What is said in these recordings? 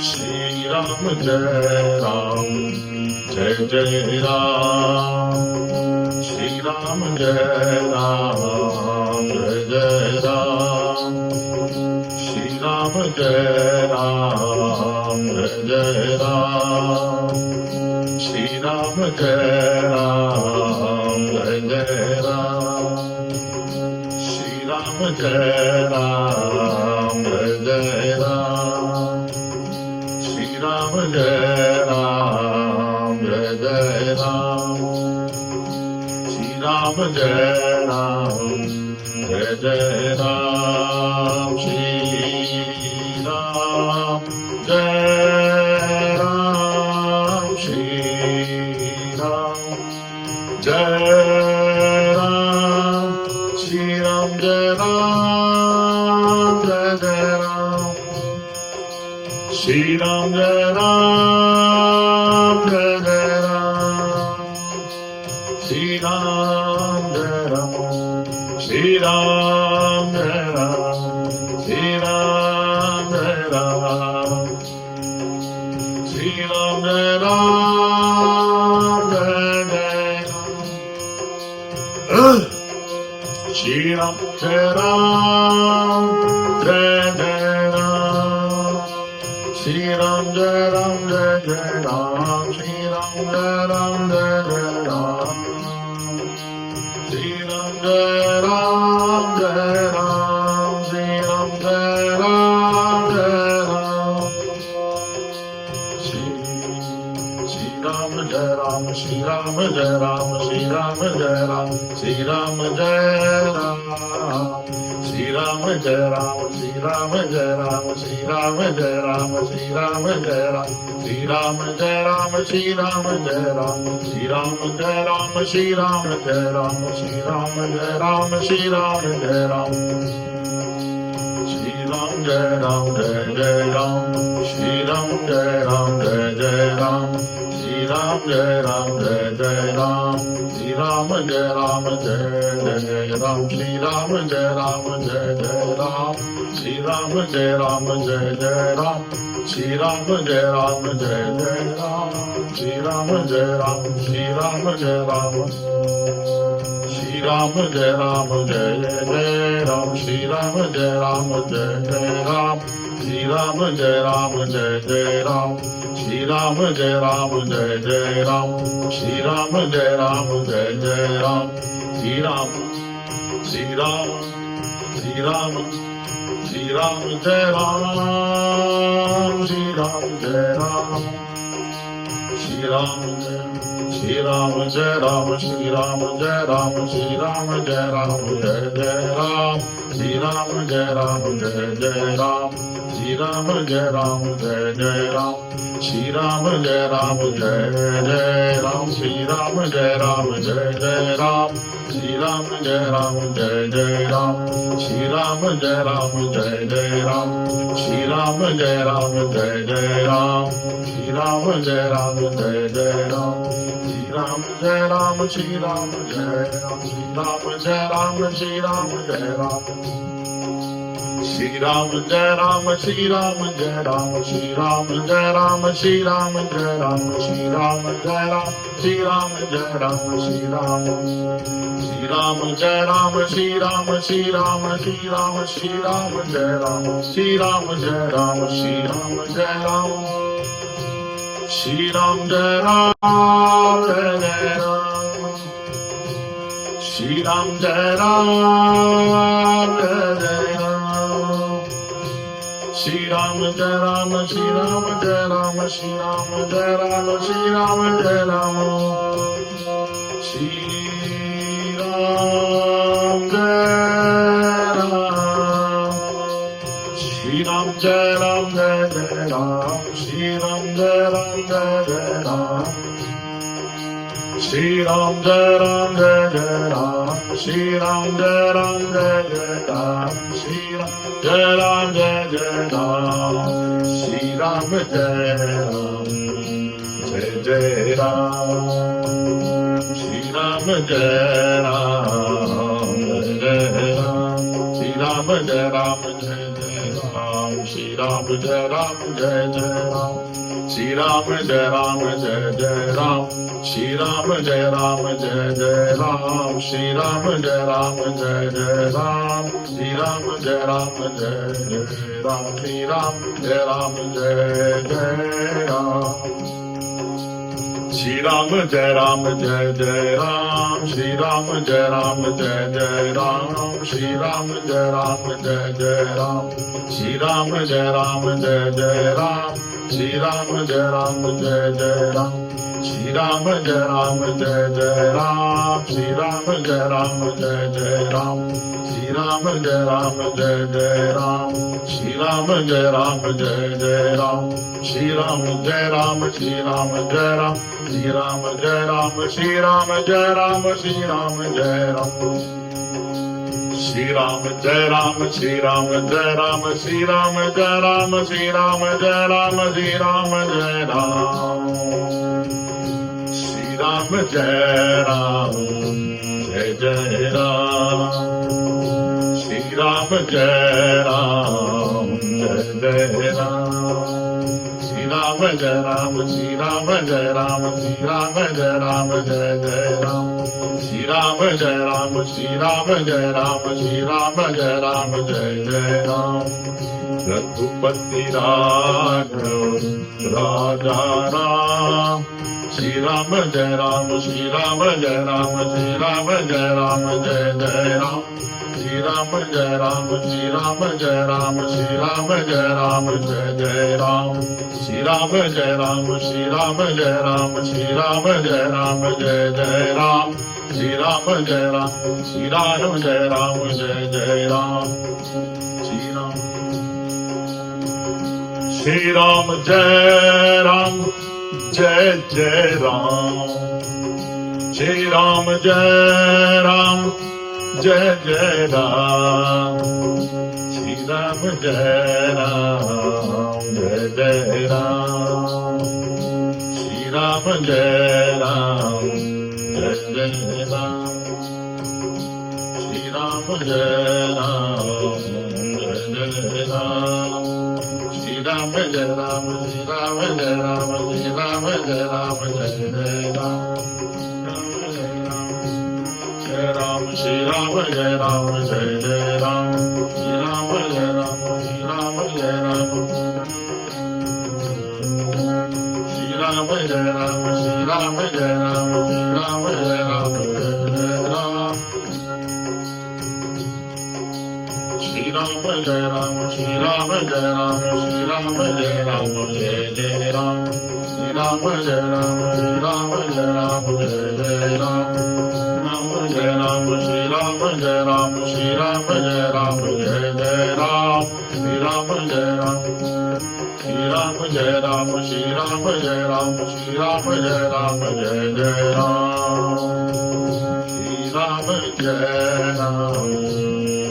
Shri Ram Jai Ram, Jai Jai Ram. Shri Ram Jai Ram, Jai Jai Ram. Shri Ram Jai Ram, Jai Jai Ram. Shri Ram Jai Ram, Jai Jai Ram. Shri Ram Jai Ram, Jai Jai Ram. Shri Ram Jai Ram, Jai Jai Ram. Shri Ram Jai Ram, Jai Jai Ram. Shri Ram Jai Ram, Shri Ram Jai Ram. Shri Ram Jai Ram, Jai Jai Ram. Shri Ram Jai Ram, Jai Jai Ram. Shri Ram Jai Ram, Shri Ram Jai Ram, Shri Ram Jai Ram. Shri Ram Jai Ram, Jai Jai Ram. Shri Ram Jai Ram, Jai Jai Ram. Shri Ram Jai Ram, Jai Jai Ram. Shri Ram Jai Ram, Jai Jai Ram. Shri Ram Jai Ram, Jai Ram. Shri Ram Jai Ram, Jai Ram. Shri Ram Jai Ram, Shri Ram Jai Ram, Shri Ram Jai Ram, Shri Ram Jai Ram. Shri Ram Jai Ram, Shri Ram Jai Ram, Shri Ram Jai Ram, Shri Ram Jai Ram. Shri Ram Jai Ram, Shri Ram Jai Ram, Shri Ram Jai Ram, Shri Ram Jai Ram, Shri Ram Jai Ram, Shri Ram Jai Ram. Shri Ram Jai Ram, Jai Jai Ram. Shri Ram Jai Ram, Jai Jai Ram. Shri Ram Jai Ram, Jai Jai Ram. Shri Ram Jai Ram, Jai Jai Ram. Shri Ram Jai Ram, Jai Jai Ram. Shri Ram Jai Ram, Jai Jai Ram. Shri Ram Jai Ram, Jai Jai Ram. Shri Ram Jai Ram, Shri Ram Jai Ram. Shri Ram Jai Ram, Jai Jai Ram. Shri Ram Jai Ram, Jai Jai Ram. Shri Ram Jai Ram, Jai Jai Ram. Shri Ram Jai Ram, Jai Jai Ram. Shri Ram Jai Ram, Jai Jai Ram. Shri Ram, Shri Ram, Shri Ram. Shri Ram Jai Ram, Shri Ram Jai Ram. Shri Ram Jai, Shri Ram Jai Ram, Shri Ram Jai Ram, Shri Ram Jai Ram, Jai Jai Ram. Shri Ram Jai Ram, Jai Jai Ram. Shri Ram Jai Ram, Jai Jai Ram. Shri Ram Jai Ram, Jai Jai Ram. Shri Ram Jai Ram, Jai Jai Ram. Shri Ram Jai Ram, Jai Jai Ram. Shri Ram Jai Ram, Jai Jai Ram. Shri Ram Jai Ram, Jai Jai Ram. Shri Ram Jai Ram, Jai Jai Ram. Shri Ram Jai Ram, Shri Ram Jai Ram. Shri Ram Jai Ram, Shri Ram Jai Ram. Shri Ram Jai Ram, Shri Ram Jai Ram. Shri Ram Jai Ram, Shri Ram Jai Ram. Shri Ram Jai Ram, Shri Ram Jai Ram. Shri Ram, Shri Ram Jai Ram, Shri Ram, Shri Ram, Shri Ram, Shri Ram Jai Ram. Shri Ram Jai Ram, Shri Ram Jai Ram. Shri Ram Jai Ram, Jai Jai Ram. Shri Ram Jai Ram, Jai Jai Ram. Shri Ram Jai Ram, Shri Ram Jai Ram. Shri Ram Jai Ram, Shri Ram Jai Ram. Shri Ram Jai Ram. Shri Ram Jai Ram, Jai Jai Ram. Shri Ram Jai Ram, Jai Jai Ram. Shri Ram Jai Ram, Jai Jai Ram. Shri Ram Jai Ram, Jai Jai Ram. Shri Ram Jai Ram, Jai Jai Ram. Shri Ram Jai Ram, Jai Jai Ram. Shri Ram Jai Ram, Jai Jai Ram. Shri Ram Jai Ram, Jai Jai Ram. Ram, Shri Ram, Jai Ram, Jai Jai Ram. Shri Ram, Jai Ram, Jai Jai Ram. Shri Ram, Jai Ram, Jai Jai Ram. Shri Ram, Jai Ram, Jai Jai Ram. Shri Ram, Jai Ram, Jai Jai Ram. Shri Ram, Jai Ram, Jai Jai Ram. Shri Ram, Jai Ram, Jai Jai Ram. Shri Ram, Jai Ram, Jai Jai Ram. Shri Ram, Jai Ram, Jai Jai Ram. Shri Ram, Jai Ram, Jai Jai Ram. Shri Ram, Jai Ram, Jai Jai Ram. Shri Ram, Jai Ram, Jai Jai Ram. Shri Ram, Jai Ram, Jai Jai Ram. Shri Ram, Jai Ram, Jai Jai Ram. Shri Ram, Jai Ram, Jai Jai Ram. Shri Ram, Jai Ram, Shri Ram, Jai Ram. Shri Ram, Jai Ram, Shri Ram, Jai Ram. Shri Ram, Jai Ram. Shri Ram, Jai Ram, Shri Ram, Jai Ram. Shri Ram, Jai Ram, Shri Ram, Jai Ram. Shri Ram, Jai Ram. Shri Ram, Jai Ram, Jai Jai Ram. Shri Ram, Jai Ram, Jai Jai Ram. Shri Ram, Jai Ram, Shri Ram, Jai Ram. Shri Ram, Jai Ram, Jai Jai Ram. Shri Ram, Jai Ram, Shri Ram, Jai Ram. Shri Ram, Jai Ram, Jai Jai Ram. Raghupati Raghav Raja Ram. Shri Ram, Jai Ram, Shri Ram, Jai Ram. Shri Ram, Jai Ram, Jai Jai Ram. Shri Ram, Jai Ram, Shri Ram, Jai Ram. Shri Ram, Jai Ram, Jai Jai Ram. Shri Ram, Jai Ram, Shri Ram, Jai Ram. Shri Ram, Jai Ram, Jai Jai Ram. Shri Ram, Jai Ram, Shri Ram, Jai Ram, Jai Jai Ram. Shri Ram, Shri Ram, Jai Ram, Jai Jai Ram. Shri Ram, Jai Ram, Jai Jai Ram. Shri Ram, Jai Ram, Jai Jai Ram. Shri Ram, Jai Ram, Jai Jai Ram. Shri Ram, Jai Ram, Jai Jai Ram. Shri Ram, Jai Ram, Shri Ram, Jai Ram. Shri Ram, Jai Ram, Jai Jai Ram. Jai Ram, Shri Ram, Jai Ram, Jai Jai Ram. Shri Ram, Jai Ram, Shri Ram, Jai Ram. Shri Ram, Jai Ram, Shri Ram, Jai Ram. Shri Ram, Jai Ram, Jai Jai Ram. Shri Ram, Jai Ram, Shri Ram, Jai Ram. Shri Ram, Jai Ram, Jai Jai Ram. Shri Ram, Jai Ram, Shri Ram, Jai Ram, Jai Jai Ram. Jai Ram, Shri Ram, Jai Ram. Shri Ram, Jai Ram, Jai Jai Ram. Shri Ram, Jai Ram. Shri Ram, Jai Ram, Shri Ram, Jai Ram. Shri Ram, Jai Ram, Jai Jai Ram. Shri Ram, Jai Ram,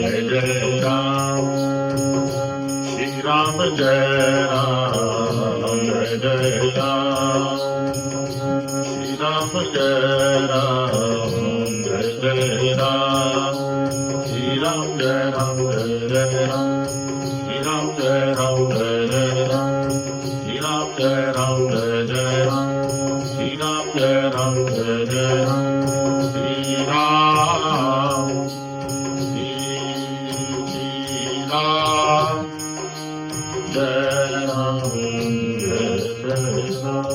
Jai Jai Ram. Shri Ram, Jai Ram, Jai Jai Ram. Shri Ram, Jai Ram, Jai Jai Ram. Shri Ram, Jai Ram, Jai Jai Ram. Shri Ram, Jai Ram, Jai Jai Ram. Shri Ram, Jai Ram, Jai Jai Ram. Shri Ram, Jai Ram, Jai Jai Ram. Shri Ram, Shri Ram, Jai Ram, Jai Jai Ram.